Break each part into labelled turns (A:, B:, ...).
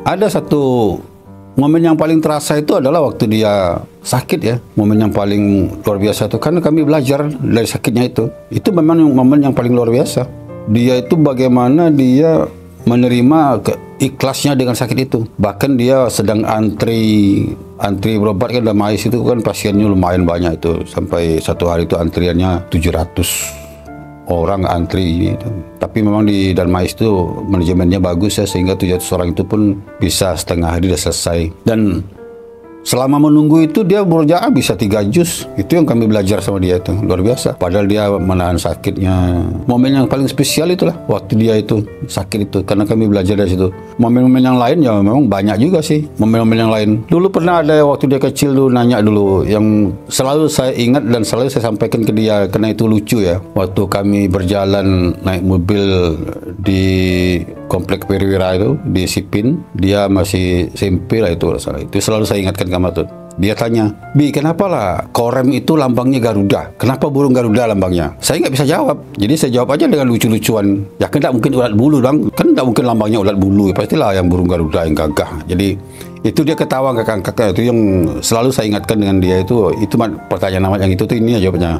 A: Ada satu momen yang paling terasa itu adalah waktu dia sakit ya. Momen yang paling luar biasa itu karena kami belajar dari sakitnya itu. Itu memang momen yang paling luar biasa. Dia itu bagaimana dia menerima ikhlasnya dengan sakit itu. Bahkan dia sedang antri berobat kan, Darmais itu kan pasiennya lumayan banyak itu. Sampai satu hari itu antriannya 700 orang antri gitu. Tapi memang di Darmais itu manajemennya bagus ya, sehingga 700 orang itu pun bisa setengah hari sudah selesai. Dan selama menunggu itu dia bekerja bisa 3 juz. Itu yang kami belajar sama dia itu, luar biasa. Padahal dia menahan sakitnya. Momen yang paling spesial itulah waktu dia itu sakit itu, karena kami belajar dari situ. Momen-momen yang lain ya memang banyak juga sih. Momen-momen yang lain. Dulu pernah ada waktu dia kecil dulu nanya dulu, yang selalu saya ingat dan selalu saya sampaikan ke dia karena itu lucu ya. Waktu kami berjalan naik mobil di Komplek Perwira itu di Sipin, dia masih SMP lah itu. Itu selalu saya ingatkan kamu tuh. Dia tanya, Bi, kenapa lah Korem itu lambangnya Garuda? Kenapa burung Garuda lambangnya? Saya nggak bisa jawab. Jadi saya jawab aja dengan lucu-lucuan. Ya kan tidak mungkin ulat bulu bang. Kan tidak mungkin lambangnya ulat bulu. Pastilah yang burung Garuda yang gagah. Jadi itu dia ketawa kakak-kakak itu yang selalu saya ingatkan dengan dia itu pertanyaan nama yang itu tuh ini ya jawabnya.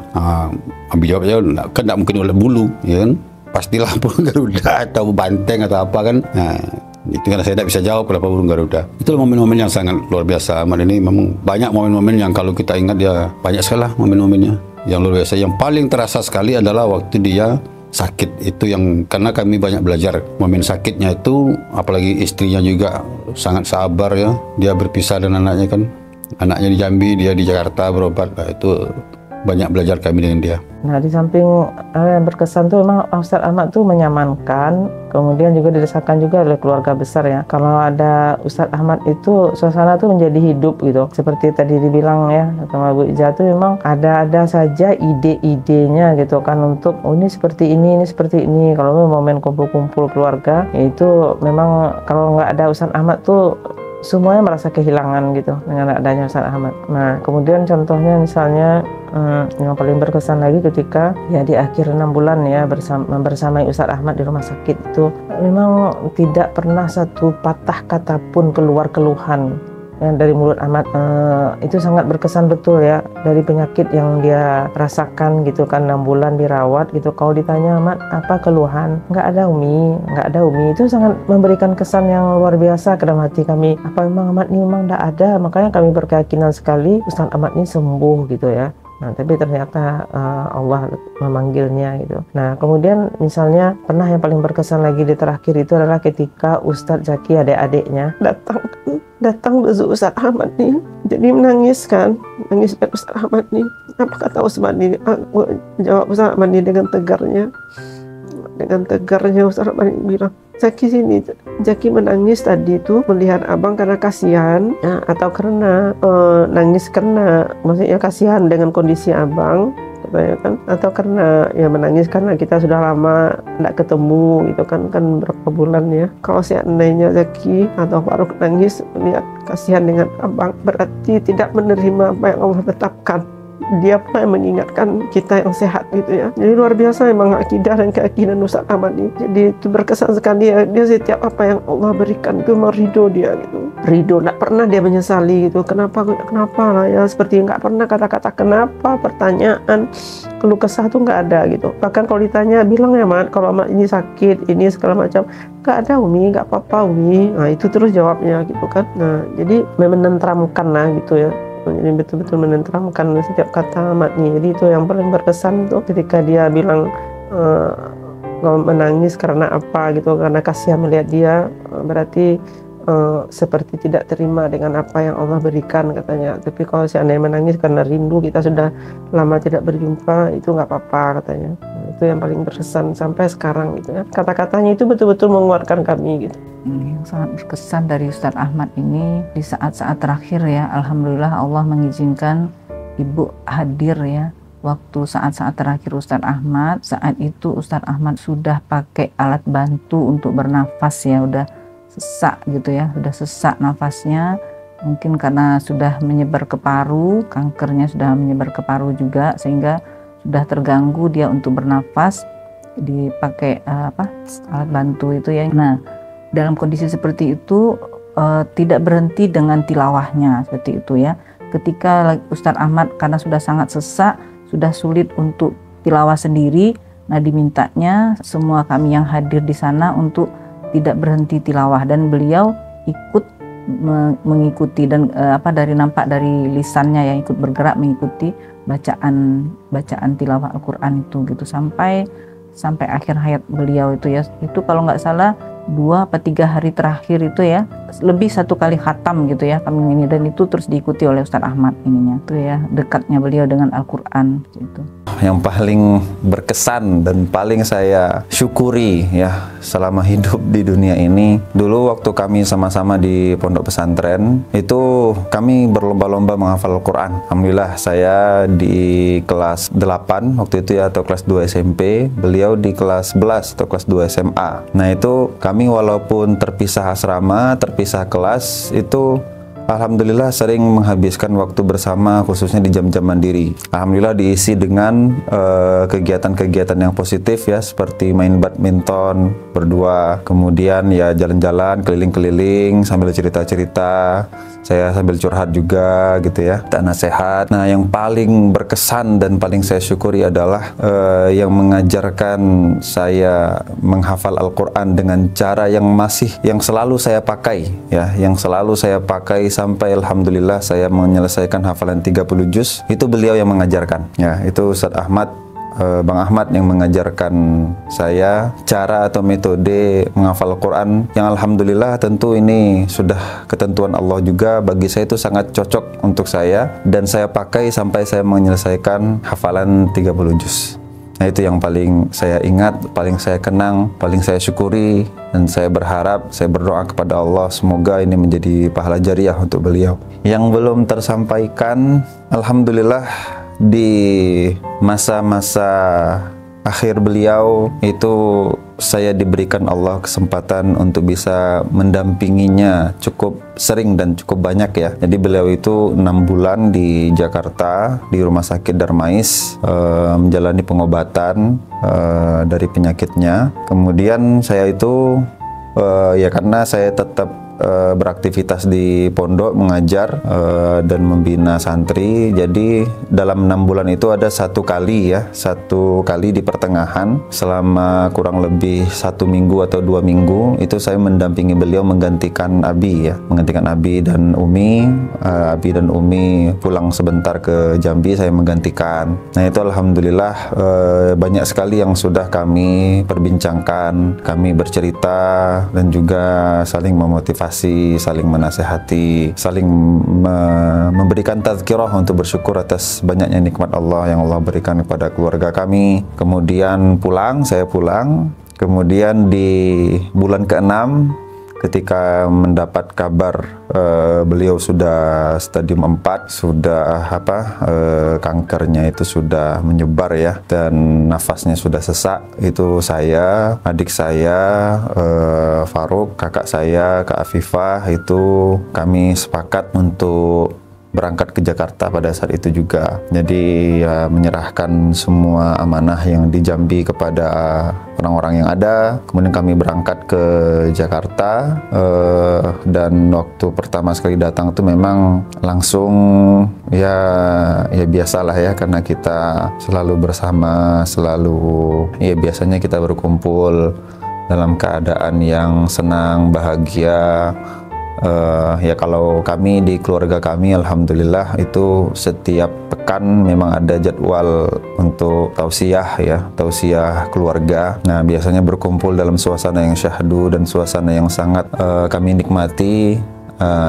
A: Ambil jawabnya kan tidak mungkin ulat bulu, ya kan? Pastilah burung Garuda atau banteng atau apa kan. Nah, itu karena saya tidak bisa jawab kenapa burung Garuda. Itu momen-momen yang sangat luar biasa. Ahmad ini memang banyak momen-momen yang kalau kita ingat ya banyak sekali lah momen-momennya yang luar biasa. Yang paling terasa sekali adalah waktu dia sakit itu, yang karena kami banyak belajar momen sakitnya itu, apalagi istrinya juga sangat sabar ya. Dia berpisah dengan anaknya kan. Anaknya di Jambi, dia di Jakarta berobat. Nah, itu banyak belajar kami dengan dia.
B: Nah, di samping yang berkesan tuh memang Ustadz Ahmad tuh menyamankan, kemudian juga dirasakan juga oleh keluarga besar ya. Kalau ada Ustadz Ahmad itu suasana tuh menjadi hidup gitu. Seperti tadi dibilang ya sama Bu Ija tuh memang ada saja ide-idenya gitu kan untuk ini seperti ini seperti ini. Kalau momen kumpul-kumpul keluarga itu memang kalau nggak ada Ustadz Ahmad tuh semuanya merasa kehilangan gitu dengan adanya Ustadz Ahmad. Nah, kemudian contohnya misalnya yang paling berkesan lagi ketika ya di akhir 6 bulan ya bersamai Ustadz Ahmad di rumah sakit itu memang tidak pernah satu patah kata pun keluar keluhan yang dari mulut Ahmad. Itu sangat berkesan betul ya, dari penyakit yang dia rasakan gitu kan 6 bulan dirawat gitu. Kalau ditanya Ahmad apa keluhan, nggak ada Umi. Itu sangat memberikan kesan yang luar biasa ke dalam hati kami. Apa memang Ahmad ini memang nggak ada? Makanya kami berkeyakinan sekali Ustadz Ahmad ini sembuh gitu ya. Nah, tapi ternyata Allah memanggilnya gitu. Nah, kemudian misalnya pernah yang paling berkesan lagi di terakhir itu adalah ketika Ustadz Zaki adik-adiknya datang besuk Ustadz Ahmad nih. Jadi menangis kan Ustadz Ahmad nih. Apa kata Ustadz nih? Jawab Ustadz Ahmad nih dengan tegarnya. Ustadz Ahmad bilang, Zaki sini. Zaki menangis tadi itu melihat abang karena kasihan ya, atau karena nangis karena maksudnya kasihan dengan kondisi abang katanya kan, atau karena ya menangis karena kita sudah lama tidak ketemu gitu kan berapa bulan ya. Kalau seandainya Zaki atau Faruk nangis melihat kasihan dengan abang, berarti tidak menerima apa yang Allah tetapkan. Dia pun yang mengingatkan kita yang sehat gitu ya. Jadi luar biasa memang akidah dan keyakinan Ustadz Ahmad ini. Jadi itu berkesan sekali ya. Dia setiap apa yang Allah berikan itu memang ridho dia gitu. Ridho, tidak pernah dia menyesali gitu. Kenapa lah ya, seperti nggak pernah kata-kata kenapa, pertanyaan, keluh kesah tuh nggak ada gitu. Bahkan kalau ditanya bilang ya Mat, kalau Mat ini sakit, ini segala macam, nggak ada Umi, nggak apa-apa Umi. Nah itu terus jawabnya gitu kan. Nah jadi menenteramkan lah gitu ya. Jadi betul-betul menenteramkan setiap kata Ahmad nih. Jadi itu yang paling berkesan tuh ketika dia bilang menangis karena apa gitu, karena kasihan melihat dia, berarti seperti tidak terima dengan apa yang Allah berikan katanya. Tapi kalau seandainya menangis karena rindu, kita sudah lama tidak berjumpa, itu nggak apa-apa katanya. Itu yang paling berkesan sampai sekarang gitu ya. Kata-katanya itu betul-betul menguatkan kami gitu.
C: Yang sangat berkesan dari Ustadz Ahmad ini di saat-saat terakhir ya, alhamdulillah Allah mengizinkan Ibu hadir ya waktu saat-saat terakhir Ustadz Ahmad. Saat itu Ustadz Ahmad sudah pakai alat bantu untuk bernafas ya, udah sesak gitu ya, udah sesak nafasnya, mungkin karena sudah menyebar ke paru, kankernya sudah menyebar ke paru juga, sehingga sudah terganggu dia untuk bernafas, dipakai alat bantu itu ya. Nah, dalam kondisi seperti itu tidak berhenti dengan tilawahnya seperti itu ya. Ketika Ustadz Ahmad karena sudah sangat sesak, sudah sulit untuk tilawah sendiri, nah dimintanya semua kami yang hadir di sana untuk tidak berhenti tilawah, dan beliau ikut mengikuti, dan nampak dari lisannya yang ikut bergerak mengikuti bacaan tilawah Al-Quran itu gitu sampai akhir hayat beliau itu ya. Itu kalau nggak salah 2 atau 3 hari terakhir itu ya, lebih 1 kali khatam gitu ya kami ini, dan itu terus diikuti oleh Ustadz Ahmad ininya itu ya, dekatnya beliau dengan Al-Quran gitu.
D: Yang paling berkesan dan paling saya syukuri ya selama hidup di dunia ini, dulu waktu kami sama-sama di pondok pesantren itu kami berlomba-lomba menghafal Al-Quran. Alhamdulillah saya di kelas 8 waktu itu ya, atau kelas 2 SMP, beliau di kelas 11 atau kelas 2 SMA. Nah itu kami walaupun terpisah asrama, terpisah kelas, itu alhamdulillah sering menghabiskan waktu bersama, khususnya di jam-jam mandiri. Alhamdulillah diisi dengan kegiatan-kegiatan yang positif ya, seperti main badminton berdua, kemudian ya jalan-jalan keliling-keliling sambil cerita-cerita, saya sambil curhat juga gitu ya, dan nasihat. Nah yang paling berkesan dan paling saya syukuri adalah yang mengajarkan saya menghafal Al-Quran dengan cara yang selalu saya pakai ya, yang selalu saya pakai sampai alhamdulillah saya menyelesaikan hafalan 30 juz, itu beliau yang mengajarkan ya. Itu Ustadz Ahmad, Bang Ahmad yang mengajarkan saya cara atau metode menghafal Al-Quran, yang alhamdulillah tentu ini sudah ketentuan Allah juga, bagi saya itu sangat cocok untuk saya, dan saya pakai sampai saya menyelesaikan hafalan 30 juz. Nah itu yang paling saya ingat, paling saya kenang, paling saya syukuri, dan saya berharap, saya berdoa kepada Allah semoga ini menjadi pahala jariah untuk beliau. Yang belum tersampaikan, alhamdulillah di masa-masa akhir beliau itu saya diberikan Allah kesempatan untuk bisa mendampinginya cukup sering dan cukup banyak ya. Jadi beliau itu 6 bulan di Jakarta di Rumah Sakit Darmais menjalani pengobatan dari penyakitnya. Kemudian saya itu ya karena saya tetap beraktivitas di pondok, mengajar dan membina santri, jadi dalam 6 bulan itu ada 1 kali di pertengahan selama kurang lebih 1 minggu atau 2 minggu itu saya mendampingi beliau menggantikan Abi ya, menggantikan Abi dan Umi. Abi dan Umi pulang sebentar ke Jambi, saya menggantikan. Nah itu alhamdulillah banyak sekali yang sudah kami perbincangkan, kami bercerita dan juga saling memotivasi, saling menasehati, saling memberikan tazkirah untuk bersyukur atas banyaknya nikmat Allah yang Allah berikan kepada keluarga kami. Kemudian saya pulang. Kemudian di bulan ke-6 ketika mendapat kabar beliau sudah stadium 4, sudah kankernya itu sudah menyebar ya, dan nafasnya sudah sesak, itu saya, adik saya Faruk, kakak saya Kak Afifah, itu kami sepakat untuk berangkat ke Jakarta pada saat itu juga. Jadi ya, menyerahkan semua amanah yang di Jambi kepada orang-orang yang ada. Kemudian kami berangkat ke Jakarta dan waktu pertama sekali datang itu memang langsung ya biasalah ya, karena kita selalu bersama, ya biasanya kita berkumpul dalam keadaan yang senang, bahagia. Ya kalau kami di keluarga kami alhamdulillah itu setiap pekan memang ada jadwal untuk tausiah ya, tausiah keluarga. Nah biasanya berkumpul dalam suasana yang syahdu dan suasana yang sangat kami nikmati.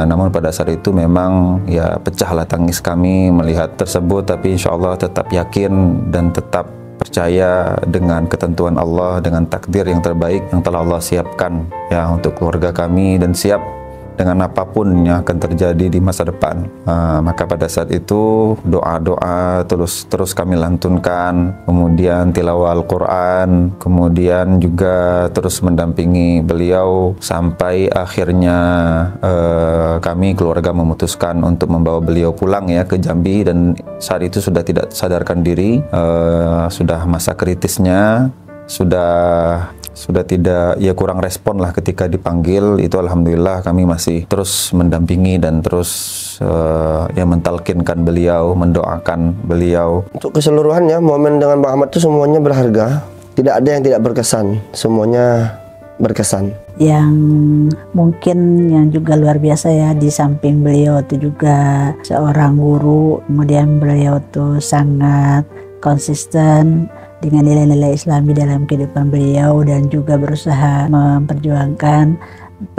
D: Namun pada saat itu memang ya pecahlah tangis kami melihat tersebut, tapi insya Allah tetap yakin dan tetap percaya dengan ketentuan Allah, dengan takdir yang terbaik yang telah Allah siapkan ya untuk keluarga kami, dan siap dengan apapun yang akan terjadi di masa depan. Maka pada saat itu doa-doa terus kami lantunkan, kemudian tilawah Al-Quran, kemudian juga terus mendampingi beliau sampai akhirnya kami keluarga memutuskan untuk membawa beliau pulang ya ke Jambi, dan saat itu sudah tidak sadarkan diri, sudah masa kritisnya, sudah sudah tidak, ya kurang respon lah ketika dipanggil. Itu alhamdulillah kami masih terus mendampingi dan terus ya mentalkinkan beliau, mendoakan beliau.
E: Untuk keseluruhannya momen dengan Bang Ahmad itu semuanya berharga, tidak ada yang tidak berkesan, semuanya berkesan.
F: Yang mungkin yang juga luar biasa ya, di samping beliau itu juga seorang guru, kemudian beliau tuh sangat konsisten dengan nilai-nilai Islami dalam kehidupan beliau dan juga berusaha memperjuangkan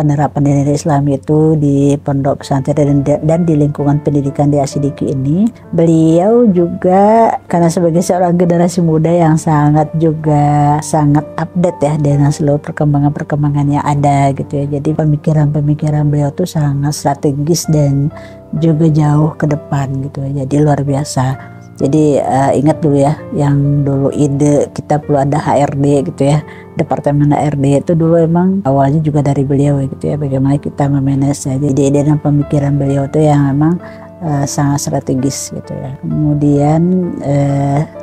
F: penerapan nilai Islami itu di pondok pesantren dan di lingkungan pendidikan di Asidiki ini. Beliau juga karena sebagai seorang generasi muda yang sangat update ya dengan seluruh perkembangan yang ada gitu ya. Jadi pemikiran beliau tuh sangat strategis dan juga jauh ke depan gitu ya. Jadi luar biasa. Jadi ingat dulu ya, yang dulu ide kita perlu ada HRD gitu ya, Departemen HRD itu dulu emang awalnya juga dari beliau gitu ya, bagaimana kita memanage ya. Jadi ide dan pemikiran beliau itu yang memang sangat strategis gitu ya. Kemudian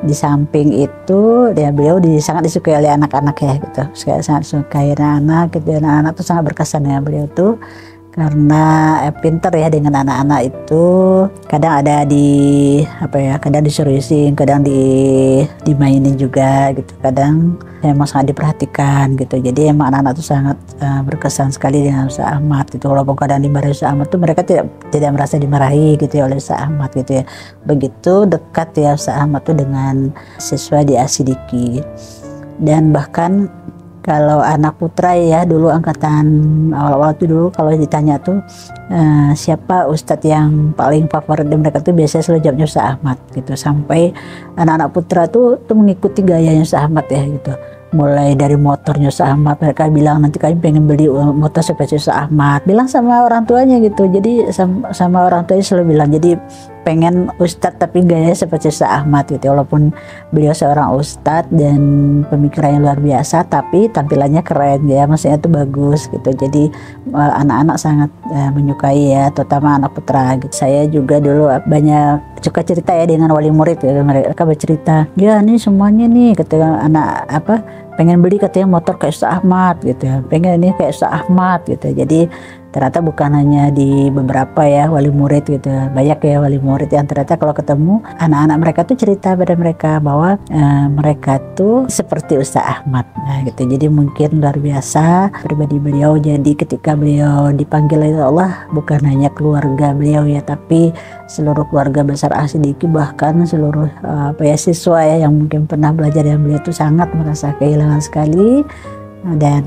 F: di samping itu ya beliau sangat disukai oleh anak-anak ya gitu, sangat disukai anak-anak gitu. Anak-anak tuh sangat berkesan ya beliau tuh, karena pinter ya dengan anak-anak itu. Kadang ada kadang disuruh-suruhin, kadang dimainin juga gitu, kadang emang sangat diperhatikan gitu. Jadi emang anak-anak itu sangat berkesan sekali dengan Ustaz Ahmad itu. Walaupun kadang dimarahi Ustaz Ahmad tuh mereka tidak merasa dimarahi gitu ya oleh Ustaz Ahmad gitu ya. Begitu dekat ya Ustaz Ahmad tuh dengan siswa di Asidiki. Dan bahkan kalau anak putra ya dulu angkatan awal-awal tuh dulu kalau ditanya tuh siapa ustadz yang paling favorit di mereka tuh biasanya selalu jawabnya Ustaz Ahmad gitu. Sampai anak-anak putra tuh mengikuti gayanya Ustaz Ahmad ya gitu. Mulai dari motornya Ustaz Ahmad, mereka bilang nanti kami pengen beli motor seperti Ustaz Ahmad. Bilang sama orang tuanya gitu. Jadi sama orang tuanya selalu bilang jadi pengen ustadz tapi gaya seperti Ustaz Ahmad gitu. Walaupun beliau seorang ustadz dan pemikirannya luar biasa, tapi tampilannya keren ya, maksudnya itu bagus gitu. Jadi anak-anak sangat menyukai ya, terutama anak putra gitu. Saya juga dulu banyak suka cerita ya dengan wali murid ya, mereka bercerita ya ini semuanya nih ketika anak pengen beli katanya motor kayak Ustaz Ahmad gitu ya, pengen ini kayak Ustaz Ahmad gitu. Jadi ternyata bukan hanya di beberapa ya wali murid gitu, banyak ya wali murid yang ternyata kalau ketemu anak-anak mereka tuh cerita pada mereka bahwa mereka tuh seperti Ustaz Ahmad gitu. Jadi mungkin luar biasa pribadi beliau. Jadi ketika beliau dipanggil oleh Allah, bukan hanya keluarga beliau ya, tapi seluruh keluarga besar Asidiki, bahkan seluruh siswa ya yang mungkin pernah belajar dengan beliau tuh sangat merasa kehilangan sekali. Dan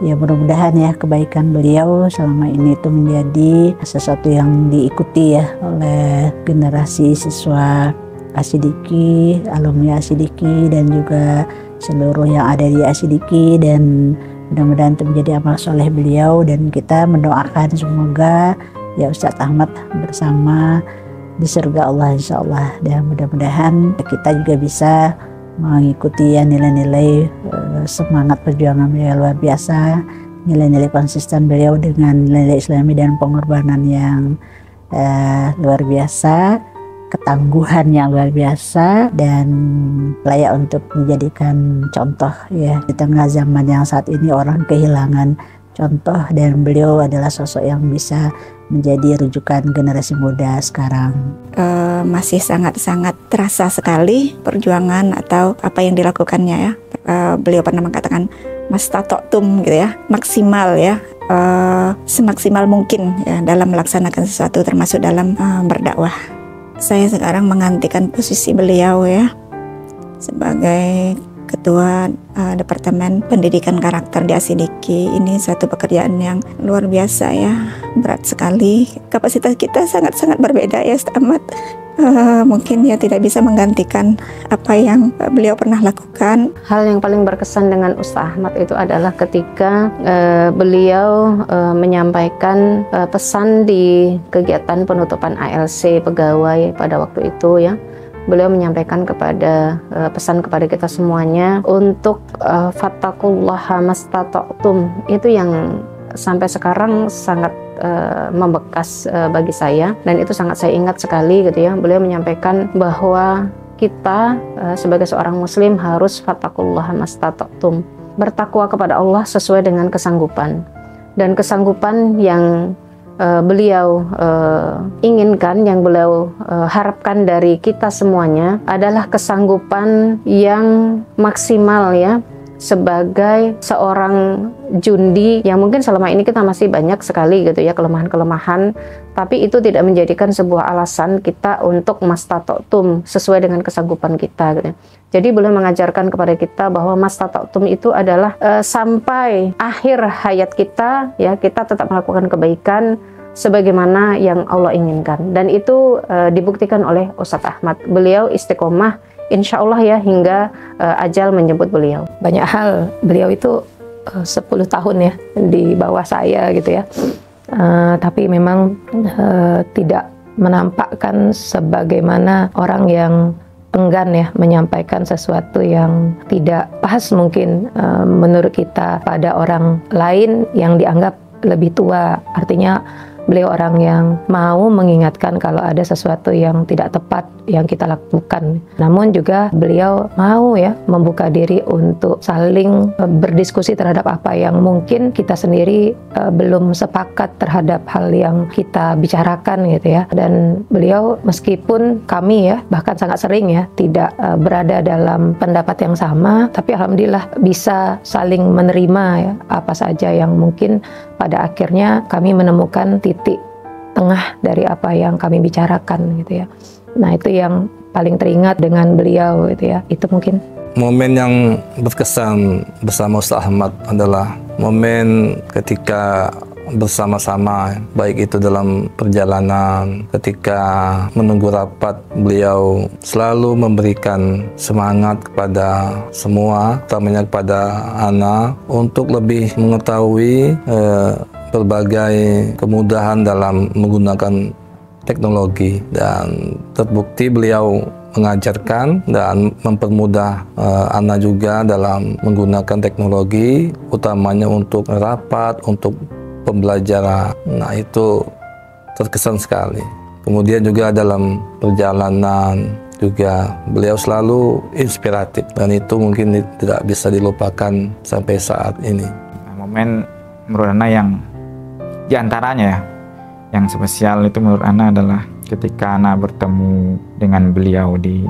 F: ya mudah-mudahan ya kebaikan beliau selama ini itu menjadi sesuatu yang diikuti ya oleh generasi siswa Asidiki, alumni Asidiki, dan juga seluruh yang ada di Asidiki. Dan mudah-mudahan itu menjadi amal soleh beliau, dan kita mendoakan semoga ya Ustadz Ahmad bersama di surga Allah insyaallah. Dan mudah-mudahan kita juga bisa mengikuti ya nilai-nilai semangat perjuangan beliau luar biasa, nilai-nilai konsisten beliau dengan nilai Islami dan pengorbanan yang luar biasa, ketangguhan yang luar biasa, dan layak untuk dijadikan contoh ya di tengah zaman yang saat ini orang kehilangan contoh, dan beliau adalah sosok yang bisa menjadi rujukan generasi muda sekarang.
G: Masih sangat-sangat terasa sekali perjuangan atau apa yang dilakukannya ya. Beliau pernah mengatakan mastatoktum gitu ya, maksimal ya, semaksimal mungkin ya dalam melaksanakan sesuatu, termasuk dalam berdakwah. Saya sekarang menggantikan posisi beliau ya sebagai Ketua Departemen Pendidikan Karakter di Asidiki. Ini satu pekerjaan yang luar biasa ya, berat sekali. Kapasitas kita sangat-sangat berbeda ya Ustaz Ahmad. Mungkin ya tidak bisa menggantikan apa yang beliau pernah lakukan.
H: Hal yang paling berkesan dengan Ustaz Ahmad itu adalah ketika beliau menyampaikan pesan di kegiatan penutupan ALC pegawai pada waktu itu ya. Beliau menyampaikan pesan kepada kita semuanya untuk fattaqullaha mastata'tum. Itu yang sampai sekarang sangat membekas bagi saya, dan itu sangat saya ingat sekali gitu ya. Beliau menyampaikan bahwa kita sebagai seorang muslim harus fattaqullaha mastata'tum. bertakwa kepada Allah sesuai dengan kesanggupan. Dan kesanggupan yang beliau inginkan, yang beliau harapkan dari kita semuanya adalah kesanggupan yang maksimal ya, sebagai seorang jundi yang mungkin selama ini kita masih banyak sekali gitu ya kelemahan-kelemahan, tapi itu tidak menjadikan sebuah alasan kita untuk mastata'tum, sesuai dengan kesanggupan kita gitu. Jadi beliau mengajarkan kepada kita bahwa mastata'tum itu adalah sampai akhir hayat kita ya, kita tetap melakukan kebaikan sebagaimana yang Allah inginkan, dan itu dibuktikan oleh Ustadz Ahmad. Beliau istiqomah insya Allah ya hingga ajal menjemput beliau. Banyak hal beliau itu 10 tahun ya di bawah saya gitu ya, tapi memang tidak menampakkan sebagaimana orang yang enggan ya menyampaikan sesuatu yang tidak pas mungkin menurut kita pada orang lain yang dianggap lebih tua. Artinya beliau orang yang mau mengingatkan kalau ada sesuatu yang tidak tepat yang kita lakukan. Namun juga beliau mau ya membuka diri untuk saling berdiskusi terhadap apa yang mungkin kita sendiri belum sepakat terhadap hal yang kita bicarakan gitu ya. Dan beliau meskipun kami ya bahkan sangat sering ya tidak berada dalam pendapat yang sama, tapi alhamdulillah bisa saling menerima ya apa saja yang mungkin pada akhirnya kami menemukan titik tengah dari apa yang kami bicarakan gitu ya. Nah itu yang paling teringat dengan beliau gitu ya. Itu mungkin
I: momen yang berkesan bersama Ustaz Ahmad adalah momen ketika bersama-sama, baik itu dalam perjalanan, ketika menunggu rapat, beliau selalu memberikan semangat kepada semua, utamanya kepada Ana, untuk lebih mengetahui berbagai kemudahan dalam menggunakan teknologi, dan terbukti beliau mengajarkan dan mempermudah Ana juga dalam menggunakan teknologi, utamanya untuk rapat, untuk pembelajaran. Nah itu terkesan sekali. Kemudian juga dalam perjalanan juga beliau selalu inspiratif, dan itu mungkin tidak bisa dilupakan sampai saat ini.
J: Momen menurut Ana yang diantaranya ya, yang spesial itu menurut Ana adalah ketika Ana bertemu dengan beliau di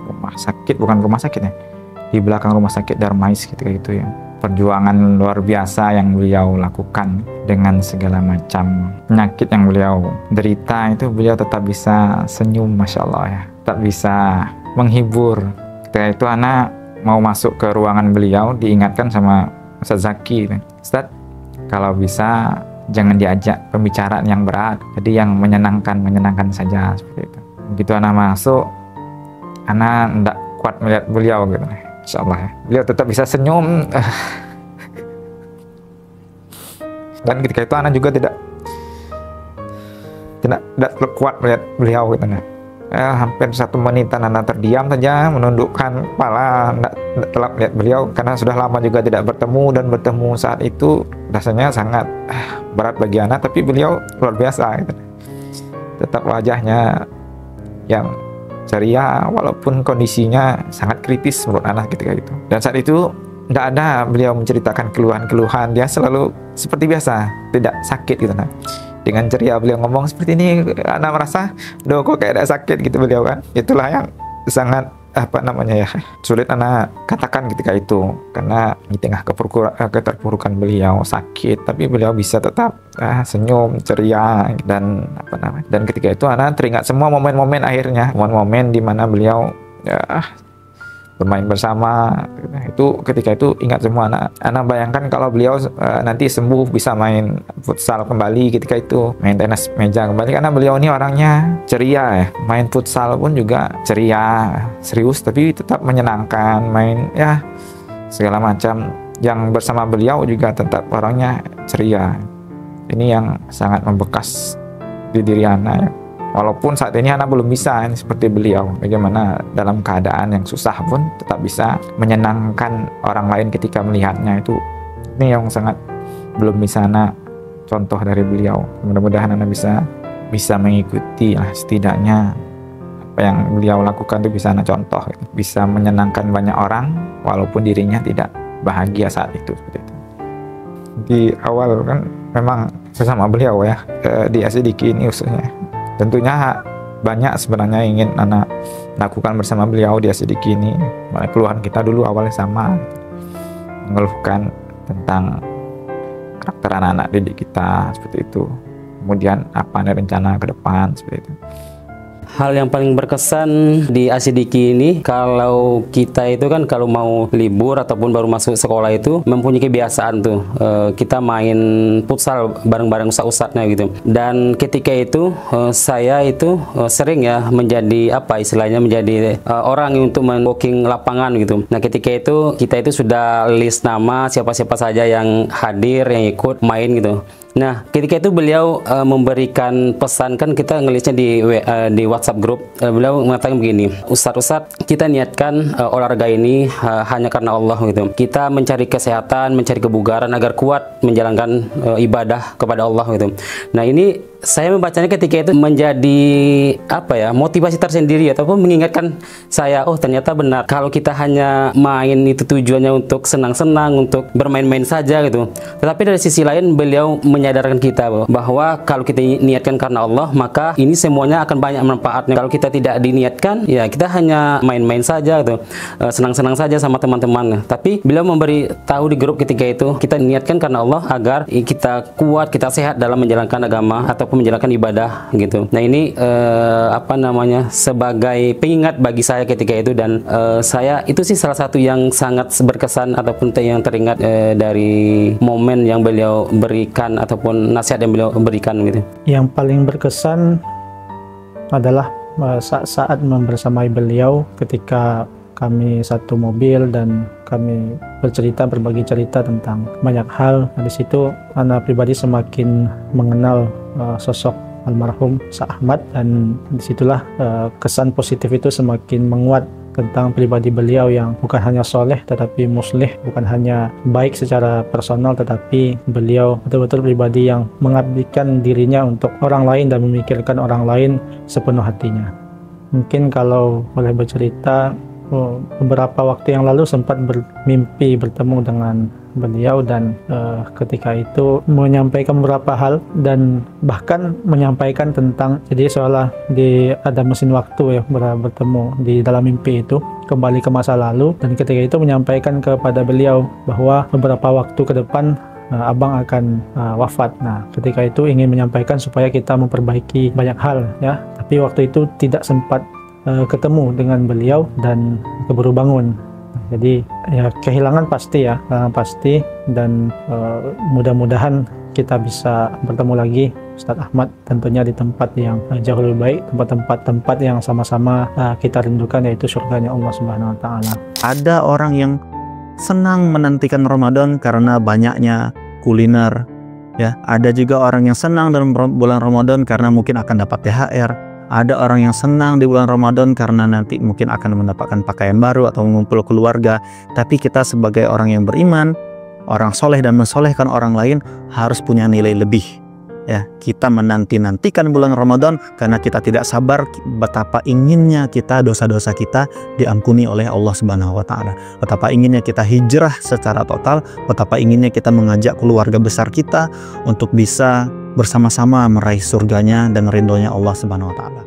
J: rumah sakit, bukan rumah sakit ya, di belakang rumah sakit Darmais ketika itu ya. Perjuangan luar biasa yang beliau lakukan dengan segala macam penyakit yang beliau derita, itu beliau tetap bisa senyum, Masya Allah ya, tetap bisa menghibur. Ketika itu Ana mau masuk ke ruangan beliau, diingatkan sama Ustaz Zaki, Ustaz kalau bisa jangan diajak pembicaraan yang berat, jadi yang menyenangkan saja, seperti itu. Begitu Ana masuk, Ana tidak kuat melihat beliau gitu, Insya Allah ya. Beliau tetap bisa senyum. Dan ketika itu Ana juga tidak kuat melihat beliau gitu. Hampir 1 menitan Ana terdiam saja, menundukkan kepala, tidak telah melihat beliau karena sudah lama juga tidak bertemu, dan bertemu saat itu rasanya sangat berat bagi Ana, tapi beliau luar biasa gitu. Tetap wajahnya yang ceria walaupun kondisinya sangat kritis menurut Ana ketika itu. Dan saat itu tidak ada beliau menceritakan keluhan-keluhan, dia selalu seperti biasa, tidak sakit gitu. Nah, dengan ceria beliau ngomong seperti ini, Ana merasa, "Duh, kok kayak ada sakit," gitu beliau kan. Itulah yang sangat sulit Ana katakan ketika itu, karena di tengah keterpurukan beliau sakit, tapi beliau bisa tetap senyum, ceria, dan dan ketika itu Ana teringat semua momen-momen akhirnya, momen-momen di mana beliau bermain bersama. Itu ketika itu ingat semua. Ana bayangkan kalau beliau nanti sembuh bisa main futsal kembali ketika itu, main tenis meja kembali, karena beliau ini orangnya ceria ya. Main futsal pun juga ceria, serius tapi tetap menyenangkan, main ya segala macam. Yang bersama beliau juga tetap orangnya ceria. Ini yang sangat membekas di diri Ana ya. Walaupun saat ini Ana belum bisa seperti beliau, bagaimana dalam keadaan yang susah pun tetap bisa menyenangkan orang lain ketika melihatnya. Ini yang sangat belum bisa Ana contoh dari beliau. Mudah-mudahan Ana bisa mengikuti lah, setidaknya apa yang beliau lakukan itu bisa Ana contoh, bisa menyenangkan banyak orang walaupun dirinya tidak bahagia saat itu seperti itu. Di awal kan memang bersama beliau ya, di Asidiki ini khususnya. Tentunya banyak sebenarnya ingin anak lakukan bersama beliau di Asidiki ini. Keluhan kita dulu awalnya sama, mengeluhkan tentang karakter anak-anak didik kita seperti itu. Kemudian apa nih rencana ke depan seperti itu.
K: Hal yang paling berkesan di Asidiki ini, kalau kita itu kan kalau mau libur ataupun baru masuk sekolah itu mempunyai kebiasaan tuh kita main futsal bareng-bareng ustadz-ustadznya gitu. Dan ketika itu saya itu sering ya menjadi apa istilahnya, menjadi orang untuk men-booking lapangan gitu. Nah ketika itu kita itu sudah list nama siapa-siapa saja yang hadir, yang ikut main gitu. Nah, ketika itu beliau memberikan pesan, kan kita ngelistnya di WhatsApp grup. Beliau mengatakan begini, Ustadz, kita niatkan olahraga ini hanya karena Allah gitu. Kita mencari kesehatan, mencari kebugaran agar kuat menjalankan ibadah kepada Allah gitu. Nah, ini saya membacanya ketika itu menjadi apa ya, motivasi tersendiri ataupun mengingatkan saya, oh ternyata benar kalau kita hanya main itu tujuannya untuk senang-senang, untuk bermain-main saja gitu. Tetapi dari sisi lain beliau menyadarkan kita bahwa kalau kita niatkan karena Allah, maka ini semuanya akan banyak manfaatnya. Kalau kita tidak diniatkan, ya kita hanya main-main saja gitu, senang-senang saja sama teman-teman. Tapi beliau memberi tahu di grup ketika itu, kita niatkan karena Allah agar kita kuat, kita sehat dalam menjalankan agama atau menjalankan ibadah gitu. Nah ini apa namanya, sebagai pengingat bagi saya ketika itu, dan saya itu sih salah satu yang sangat berkesan ataupun yang teringat dari momen yang beliau berikan ataupun nasihat yang beliau berikan gitu.
L: Yang paling berkesan adalah saat membersamai beliau ketika kami satu mobil dan kami berbagi cerita tentang banyak hal. Nah, di situ anak pribadi semakin mengenal sosok almarhum Ustaz Ahmad, dan disitulah kesan positif itu semakin menguat tentang pribadi beliau yang bukan hanya soleh tetapi muslih, bukan hanya baik secara personal tetapi beliau betul-betul pribadi yang mengabdikan dirinya untuk orang lain dan memikirkan orang lain sepenuh hatinya. Mungkin kalau boleh bercerita, beberapa waktu yang lalu sempat bermimpi bertemu dengan beliau, dan ketika itu menyampaikan beberapa hal dan bahkan menyampaikan tentang, jadi seolah ada mesin waktu ya, bertemu di dalam mimpi itu kembali ke masa lalu, dan ketika itu menyampaikan kepada beliau bahwa beberapa waktu ke depan abang akan wafat. Nah ketika itu ingin menyampaikan supaya kita memperbaiki banyak hal ya, tapi waktu itu tidak sempat ketemu dengan beliau dan keburu bangun. Jadi ya kehilangan pasti ya, pasti, dan mudah-mudahan kita bisa bertemu lagi Ustadz Ahmad tentunya di tempat yang jauh lebih baik, tempat yang sama-sama kita rindukan, yaitu surganya Allah Subhanahu wa taala.
M: Ada orang yang senang menantikan Ramadan karena banyaknya kuliner ya. Ada juga orang yang senang dalam bulan Ramadan karena mungkin akan dapat THR. Ada orang yang senang di bulan Ramadan karena nanti mungkin akan mendapatkan pakaian baru atau mengumpul keluarga. Tapi kita sebagai orang yang beriman, orang soleh dan mensolehkan orang lain harus punya nilai lebih. Ya, kita menanti-nantikan bulan Ramadan karena kita tidak sabar betapa inginnya kita dosa-dosa kita diampuni oleh Allah Subhanahu wa taala. Betapa inginnya kita hijrah secara total, betapa inginnya kita mengajak keluarga besar kita untuk bisa bersama-sama meraih surganya dan ridhonya Allah Subhanahu wa taala.